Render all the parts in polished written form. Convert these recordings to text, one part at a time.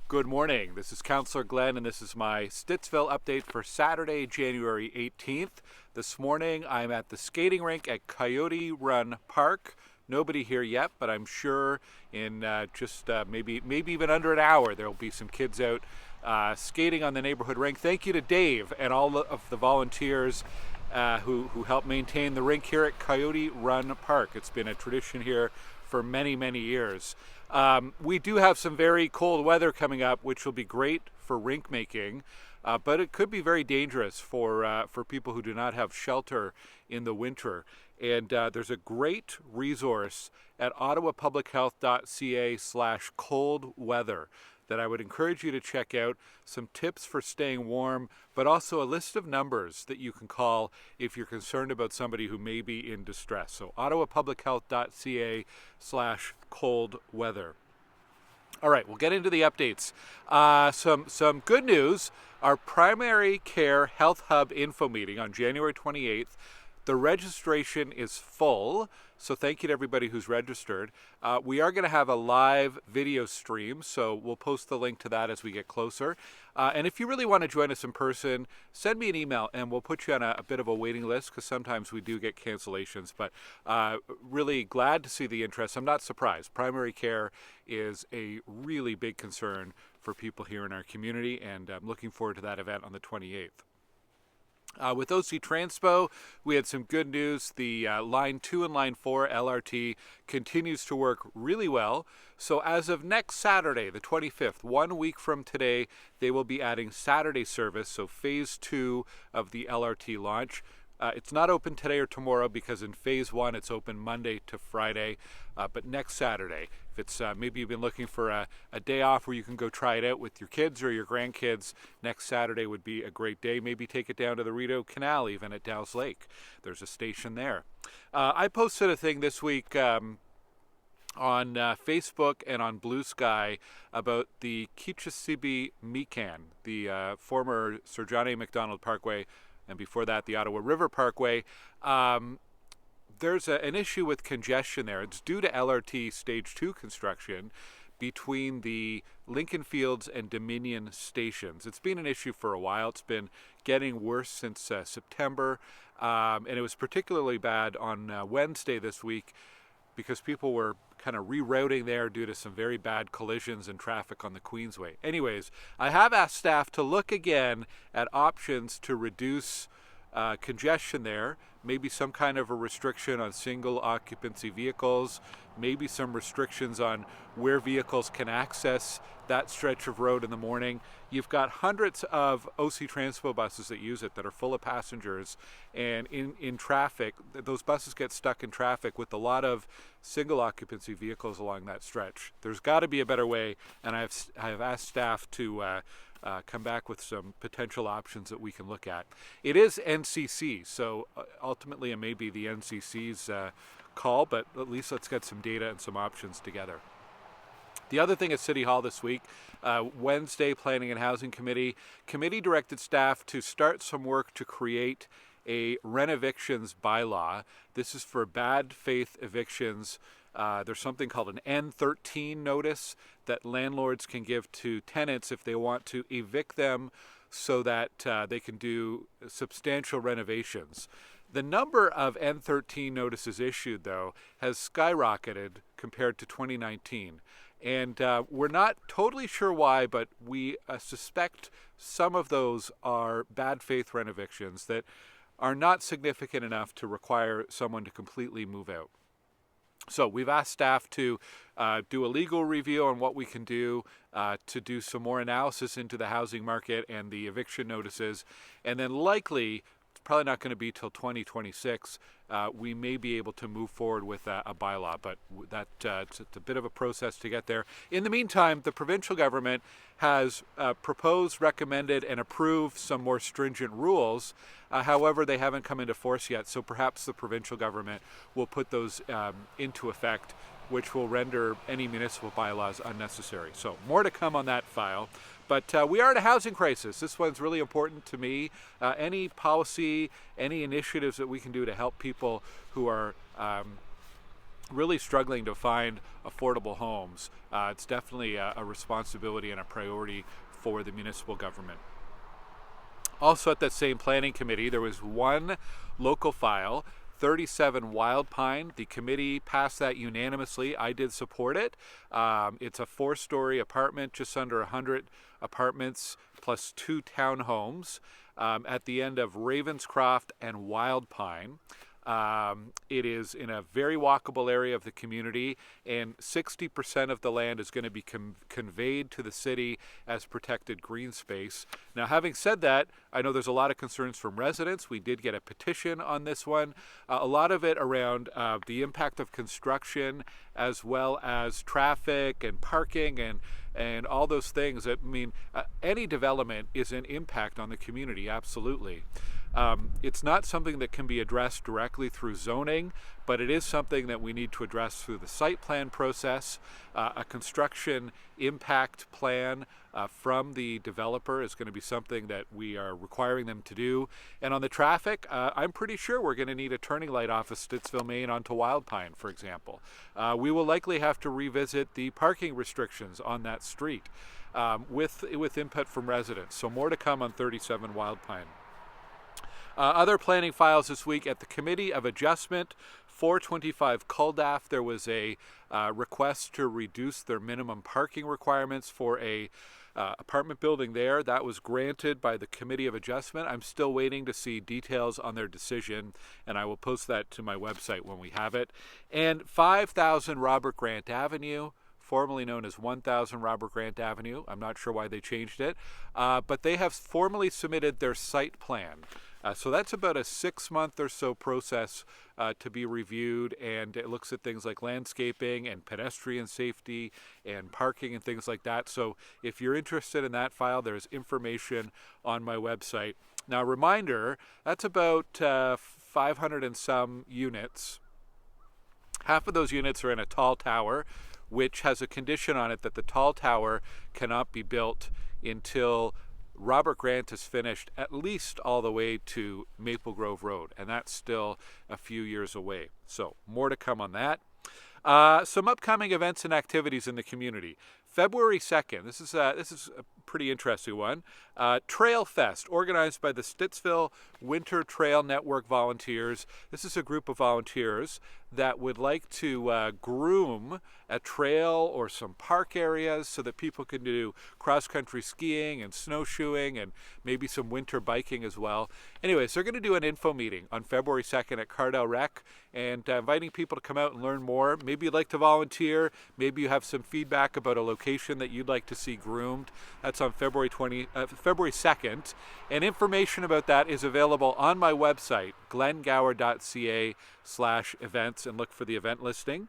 Good morning. This is Councillor Glen, and this is my Stittsville update for Saturday, January 18th. This morning, I'm at the skating rink at Coyote Run Park. Nobody here yet, but I'm sure in maybe even under an hour, there will be some kids out skating on the neighborhood rink. Thank you to Dave and all of the volunteers who help maintain the rink here at Coyote Run Park. It's been a tradition here for many, many years. We do have some very cold weather coming up, which will be great for rink making, but it could be very dangerous for people who do not have shelter in the winter. And there's a great resource at ottawapublichealth.ca/coldweather that I would encourage you to check out. Some tips for staying warm, but also a list of numbers that you can call if you're concerned about somebody who may be in distress. So ottawapublichealth.ca/coldweather. All right, we'll get into the updates. Some good news. Our primary care health hub info meeting on January 28th. The registration is full, so thank you to everybody who's registered. We are going to have a live video stream, so we'll post the link to that as we get closer. And if you really want to join us in person, send me an email and we'll put you on a bit of a waiting list, because sometimes we do get cancellations. But really glad to see the interest. I'm not surprised. Primary care is a really big concern for people here in our community, and I'm looking forward to that event on the 28th. With OC Transpo, we had some good news. The Line 2 and Line 4 LRT continues to work really well. So as of next Saturday, the 25th, 1 week from today, they will be adding Saturday service, so Phase 2 of the LRT launch. It's not open today or tomorrow, because in Phase 1 it's open Monday to Friday, but next Saturday, if it's maybe you've been looking for a day off where you can go try it out with your kids or your grandkids, next Saturday would be a great day. Maybe take it down to the Rideau Canal, even at Dow's Lake. There's a station there. I posted a thing this week on Facebook and on Blue Sky about the Kichi Zībī Mīkan, the former Sir John A. Macdonald Parkway, and before that, the Ottawa River Parkway. There's an issue with congestion there. It's due to LRT Stage 2 construction between the Lincoln Fields and Dominion stations. It's been an issue for a while. It's been getting worse since September, and it was particularly bad on Wednesday this week, because people were kind of rerouting there due to some very bad collisions and traffic on the Queensway. Anyways, I have asked staff to look again at options to reduce congestion there. Maybe some kind of a restriction on single occupancy vehicles, maybe some restrictions on where vehicles can access that stretch of road in the morning. You've got hundreds of OC Transpo buses that use it that are full of passengers, and in traffic, those buses get stuck in traffic with a lot of single occupancy vehicles along that stretch. There's got to be a better way, and I have asked staff to come back with some potential options that we can look at. It is NCC, so ultimately it may be the NCC's call, but at least let's get some data and some options together. The other thing at City Hall this week, Wednesday, Planning and Housing Committee directed staff to start some work to create a renovictions bylaw. This is for bad faith evictions. There's something called an N13 notice that landlords can give to tenants if they want to evict them so that they can do substantial renovations. The number of N13 notices issued, though, has skyrocketed compared to 2019. And we're not totally sure why, but we suspect some of those are bad faith renovictions that are not significant enough to require someone to completely move out. So we've asked staff to do a legal review on what we can do to do some more analysis into the housing market and the eviction notices, and then likely, it's probably not going to be till 2026, we may be able to move forward with a bylaw, but it's a bit of a process to get there. In the meantime, the provincial government has proposed, recommended, and approved some more stringent rules. However, they haven't come into force yet, so perhaps the provincial government will put those into effect, which will render any municipal bylaws unnecessary. So more to come on that file. But we are in a housing crisis. This one's really important to me. Any policy, any initiatives that we can do to help people who are really struggling to find affordable homes. It's definitely a responsibility and a priority for the municipal government. Also at that same planning committee, there was one local file, 37 Wildpine. The committee passed that unanimously. I did support it. It's a 4-story apartment, just under 100 apartments, plus 2 townhomes at the end of Ravenscroft and Wildpine. It is in a very walkable area of the community, and 60% of the land is going to be conveyed to the city as protected green space. Now, having said that, I know there's a lot of concerns from residents. We did get a petition on this one. A lot of it around the impact of construction, as well as traffic and parking and all those things. I mean, any development is an impact on the community, absolutely. It's not something that can be addressed directly through zoning, but it is something that we need to address through the site plan process. A construction impact plan from the developer is going to be something that we are requiring them to do. And on the traffic, I'm pretty sure we're going to need a turning light off of Stittsville, Maine onto Wildpine, for example. We will likely have to revisit the parking restrictions on that street with input from residents. So more to come on 37 Wildpine. Other planning files this week at the Committee of Adjustment, 425 Culdaff. There was a request to reduce their minimum parking requirements for a apartment building there. That was granted by the Committee of Adjustment. I'm still waiting to see details on their decision, and I will post that to my website when we have it. And 5000 Robert Grant Avenue, formerly known as 1000 Robert Grant Avenue. I'm not sure why they changed it, but they have formally submitted their site plan. So that's about a 6-month or so process to be reviewed, and it looks at things like landscaping and pedestrian safety and parking and things like that. So if you're interested in that file, there's information on my website. Now, reminder, that's about 500 and some units. Half of those units are in a tall tower, which has a condition on it that the tall tower cannot be built until Robert Grant is finished at least all the way to Maple Grove Road, and that's still a few years away. So more to come on that. Some upcoming events and activities in the community. February 2nd, this is a pretty interesting one. Trailfest, organized by the Stittsville Winter Trail Network volunteers. This is a group of volunteers that would like to groom a trail or some park areas so that people can do cross-country skiing and snowshoeing and maybe some winter biking as well. Anyways, they're going to do an info meeting on February 2nd at Cardell Rec, and inviting people to come out and learn more. Maybe you'd like to volunteer. Maybe you have some feedback about a location that you'd like to see groomed. That's on February 2nd. And information about that is available on my website, glengower.ca/events, and look for the event listing.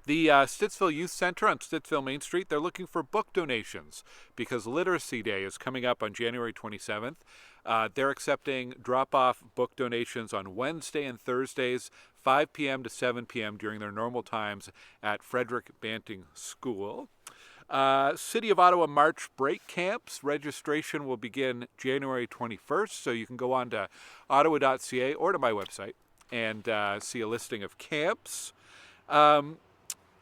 The Stittsville Youth Center on Stittsville Main Street, they're looking for book donations because Literacy Day is coming up on January 27th. They're accepting drop-off book donations on Wednesday and Thursdays, 5 p.m. to 7 p.m. during their normal times at Frederick Banting School. City of Ottawa March break camps. Registration will begin January 21st, so you can go on to ottawa.ca or to my website and see a listing of camps.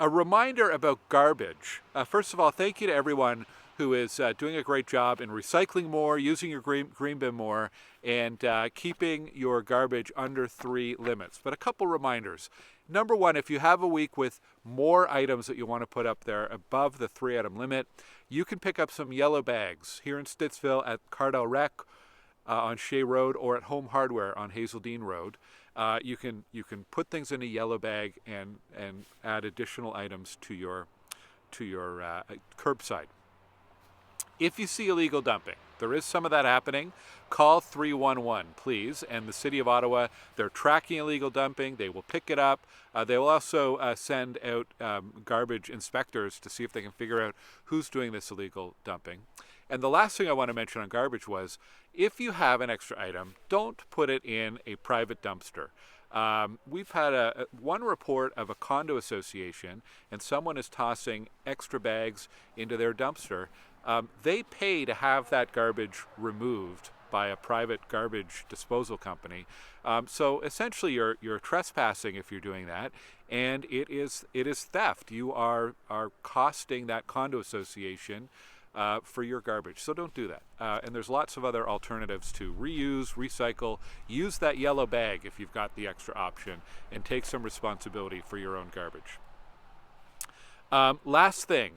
A reminder about garbage. First of all, thank you to everyone who is doing a great job in recycling more, using your green bin more, and keeping your garbage under 3 limits. But a couple reminders. Number one, if you have a week with more items that you want to put up there above the 3-item limit, you can pick up some yellow bags here in Stittsville at Cardell Rec on Shea Road or at Home Hardware on Hazeldean Road. You can put things in a yellow bag and add additional items to your curbside. If you see illegal dumping, there is some of that happening, call 311, please. And the City of Ottawa, they're tracking illegal dumping. They will pick it up. They will also send out garbage inspectors to see if they can figure out who's doing this illegal dumping. And the last thing I want to mention on garbage was, if you have an extra item, don't put it in a private dumpster. We've had one report of a condo association, and someone is tossing extra bags into their dumpster. They pay to have that garbage removed by a private garbage disposal company. So essentially, you're trespassing if you're doing that, and it is theft. You are costing that condo association for your garbage. So don't do that. And there's lots of other alternatives to reuse, recycle, use that yellow bag if you've got the extra option, and take some responsibility for your own garbage. Last thing,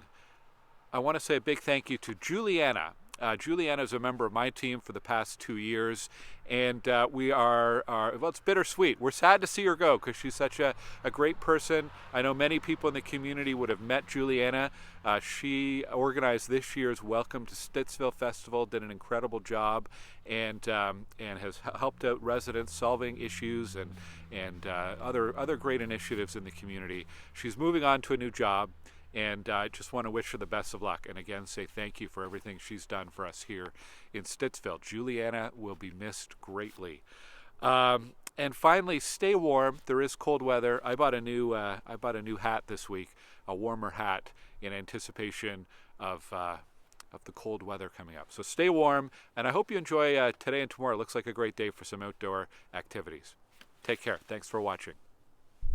I want to say a big thank you to Juliana. Juliana is a member of my team for the past 2 years, and we are well, it's bittersweet. We're sad to see her go because she's such a great person. I know many people in the community would have met Juliana. She organized this year's Welcome to Stittsville Festival, did an incredible job, and has helped out residents solving issues and other great initiatives in the community. She's moving on to a new job. And I just want to wish her the best of luck, and again say thank you for everything she's done for us here in Stittsville. Juliana will be missed greatly. And finally, stay warm. There is cold weather. I bought a new hat this week, a warmer hat, in anticipation of the cold weather coming up. So stay warm, and I hope you enjoy today and tomorrow. It looks like a great day for some outdoor activities. Take care. Thanks for watching.